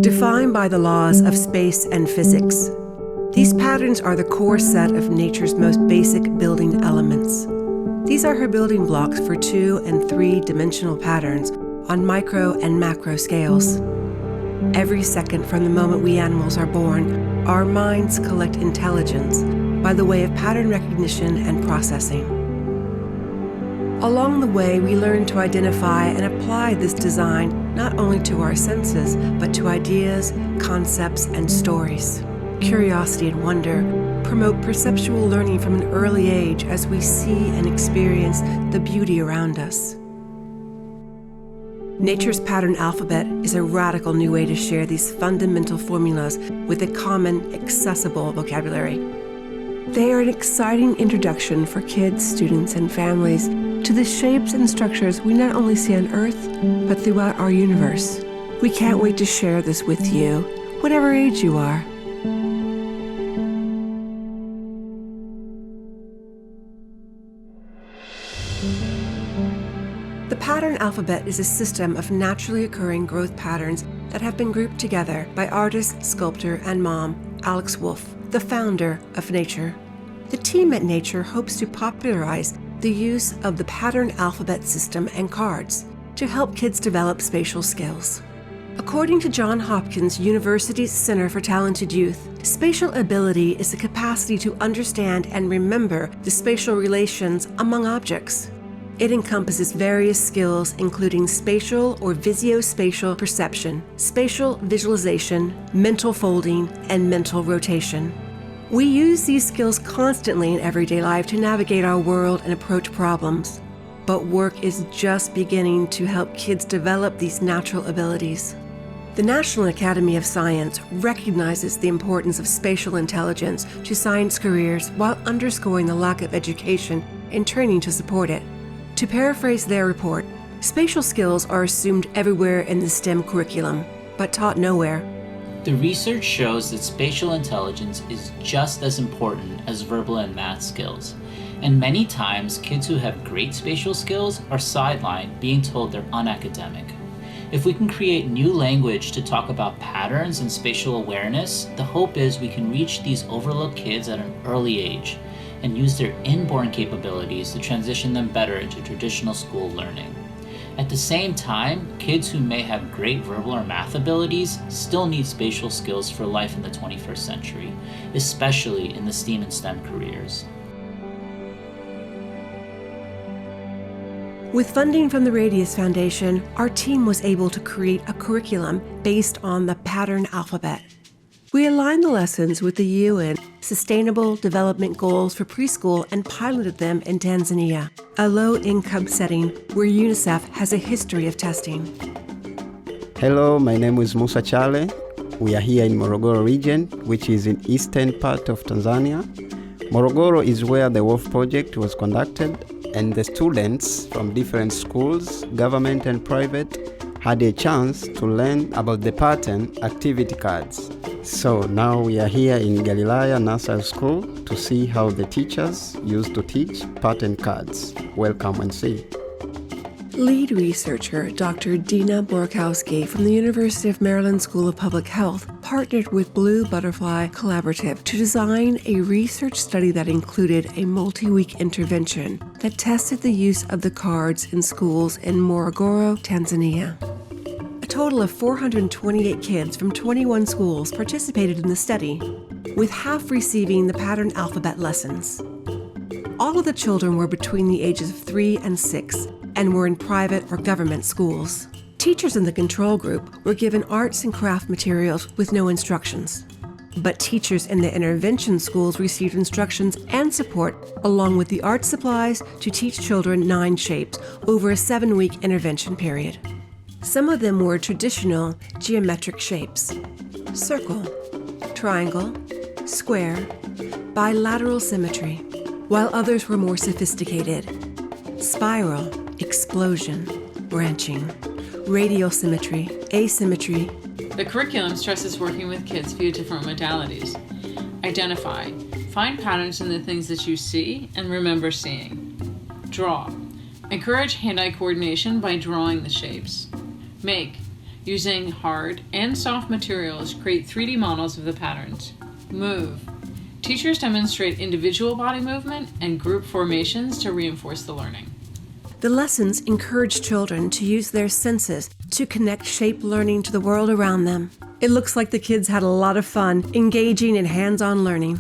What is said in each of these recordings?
defined by the laws of space and physics. These patterns are the core set of nature's most basic building elements. These are her building blocks for 2- and 3-dimensional patterns on micro and macro scales. Every second from the moment we animals are born, our minds collect intelligence by the way of pattern recognition and processing. Along the way, we learn to identify and apply this design not only to our senses, but to ideas, concepts, and stories. Curiosity and wonder promote perceptual learning from an early age as we see and experience the beauty around us. Nature's pattern alphabet is a radical new way to share these fundamental formulas with a common, accessible vocabulary. They are an exciting introduction for kids, students, and families to the shapes and structures we not only see on Earth, but throughout our universe. We can't wait to share this with you, whatever age you are. The pattern alphabet is a system of naturally occurring growth patterns that have been grouped together by artist, sculptor, and mom, Alex Wolff, the founder of Nature. The team at Nature hopes to popularize the use of the pattern alphabet system and cards to help kids develop spatial skills. According to Johns Hopkins University's Center for Talented Youth, spatial ability is the capacity to understand and remember the spatial relations among objects. It encompasses various skills including spatial or visuospatial perception, spatial visualization, mental folding, and mental rotation. We use these skills constantly in everyday life to navigate our world and approach problems. But work is just beginning to help kids develop these natural abilities. The National Academy of Science recognizes the importance of spatial intelligence to science careers while underscoring the lack of education and training to support it. To paraphrase their report, spatial skills are assumed everywhere in the STEM curriculum, but taught nowhere. The research shows that spatial intelligence is just as important as verbal and math skills. And many times, kids who have great spatial skills are sidelined, being told they're unacademic. If we can create new language to talk about patterns and spatial awareness, the hope is we can reach these overlooked kids at an early age and use their inborn capabilities to transition them better into traditional school learning. At the same time, kids who may have great verbal or math abilities still need spatial skills for life in the 21st century, especially in the STEAM and STEM careers. With funding from the Radius Foundation, our team was able to create a curriculum based on the pattern alphabet. We aligned the lessons with the UN Sustainable Development Goals for preschool and piloted them in Tanzania, a low-income setting where UNICEF has a history of testing. Hello, my name is Musa Chale. We are here in Morogoro region, which is in eastern part of Tanzania. Morogoro is where the Wolff project was conducted, and the students from different schools, government and private, had a chance to learn about the pattern activity cards. So now we are here in Galilaya Nursery School to see how the teachers used to teach pattern cards. Welcome and see. Lead researcher Dr. Dina Borkowski from the University of Maryland School of Public Health partnered with Blue Butterfly Collaborative to design a research study that included a multi-week intervention that tested the use of the cards in schools in Morogoro, Tanzania. A total of 428 kids from 21 schools participated in the study, with half receiving the pattern alphabet lessons. All of the children were between the ages of 3 and 6 and were in private or government schools. Teachers in the control group were given arts and craft materials with no instructions. But teachers in the intervention schools received instructions and support along with the art supplies to teach children 9 shapes over a 7-week intervention period. Some of them were traditional geometric shapes: circle, triangle, square, bilateral symmetry, while others were more sophisticated: spiral, explosion, branching, radial symmetry, asymmetry. The curriculum stresses working with kids via different modalities. Identify. Find patterns in the things that you see and remember seeing. Draw. Encourage hand-eye coordination by drawing the shapes. Make. Using hard and soft materials, create 3D models of the patterns. Move. Teachers demonstrate individual body movement and group formations to reinforce the learning. The lessons encourage children to use their senses to connect shape learning to the world around them. It looks like the kids had a lot of fun engaging in hands-on learning.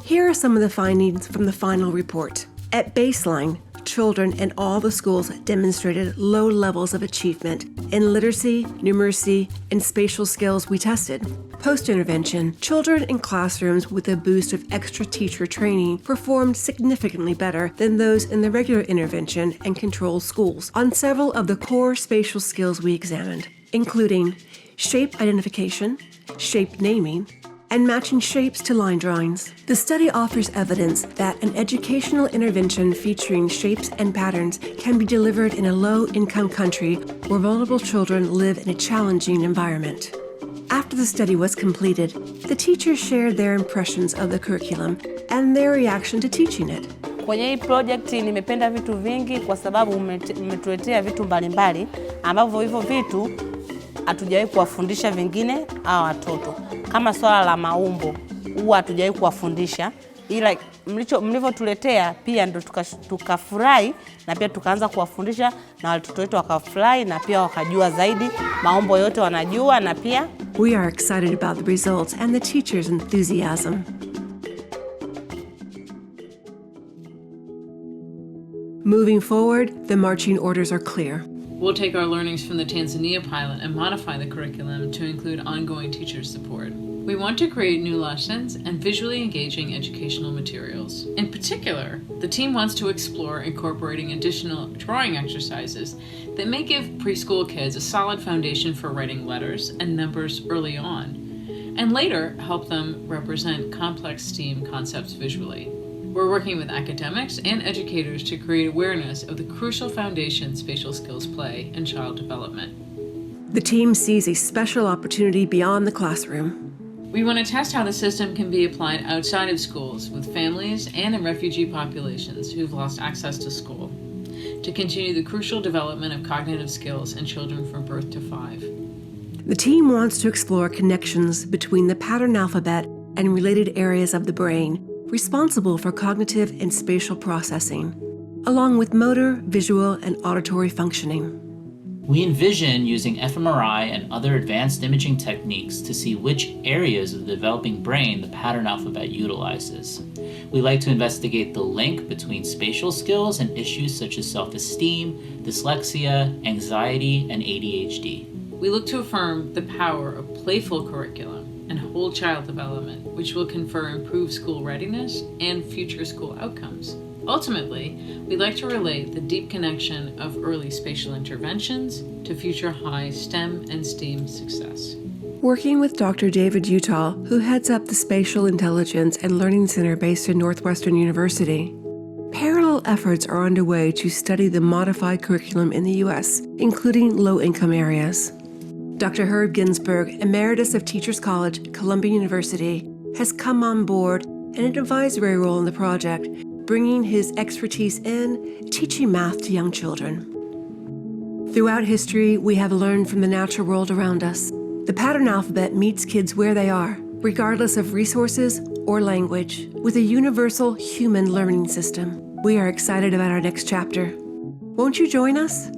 Here are some of the findings from the final report. At baseline, children in all the schools demonstrated low levels of achievement in literacy, numeracy, and spatial skills we tested. Post-intervention, children in classrooms with a boost of extra teacher training performed significantly better than those in the regular intervention and control schools on several of the core spatial skills we examined, including shape identification, shape naming, and matching shapes to line drawings. The study offers evidence that an educational intervention featuring shapes and patterns can be delivered in a low-income country where vulnerable children live in a challenging environment. After the study was completed, the teachers shared their impressions of the curriculum and their reaction to teaching it. Kwenye hii project nimependa vitu vingi kwa sababu umetuletea vitu mbalimbali ambavyo hivyo vitu hatujawahi kuwafundisha vingine au watoto. Kama swala la maumbo, huwa hatujawahi kuwafundisha. Ila mlivyotuletea pia ndo tukafurahi na pia tukaanza kuwafundisha na watoto wetu wakafurahi na pia wakajua zaidi, maumbo yote wanajua na pia. We are excited about the results and the teachers' enthusiasm. Moving forward, the marching orders are clear. We'll take our learnings from the Tanzania pilot and modify the curriculum to include ongoing teacher support. We want to create new lessons and visually engaging educational materials. In particular, the team wants to explore incorporating additional drawing exercises that may give preschool kids a solid foundation for writing letters and numbers early on, and later help them represent complex STEAM concepts visually. We're working with academics and educators to create awareness of the crucial foundation spatial skills play in child development. The team sees a special opportunity beyond the classroom. We want to test how the system can be applied outside of schools with families and in refugee populations who've lost access to school, to continue the crucial development of cognitive skills in children from birth to 5. The team wants to explore connections between the pattern alphabet and related areas of the brain responsible for cognitive and spatial processing, along with motor, visual, and auditory functioning. We envision using fMRI and other advanced imaging techniques to see which areas of the developing brain the pattern alphabet utilizes. We like to investigate the link between spatial skills and issues such as self-esteem, dyslexia, anxiety, and ADHD. We look to affirm the power of playful curriculum and whole child development, which will confer improved school readiness and future school outcomes. Ultimately, we'd like to relate the deep connection of early spatial interventions to future high STEM and STEAM success. Working with Dr. David Utah, who heads up the Spatial Intelligence and Learning Center based in Northwestern University, parallel efforts are underway to study the modified curriculum in the U.S., including low-income areas. Dr. Herb Ginsberg, Emeritus of Teachers College, Columbia University, has come on board in an advisory role in the project, bringing his expertise in teaching math to young children. Throughout history, we have learned from the natural world around us. The pattern alphabet meets kids where they are, regardless of resources or language, with a universal human learning system. We are excited about our next chapter. Won't you join us?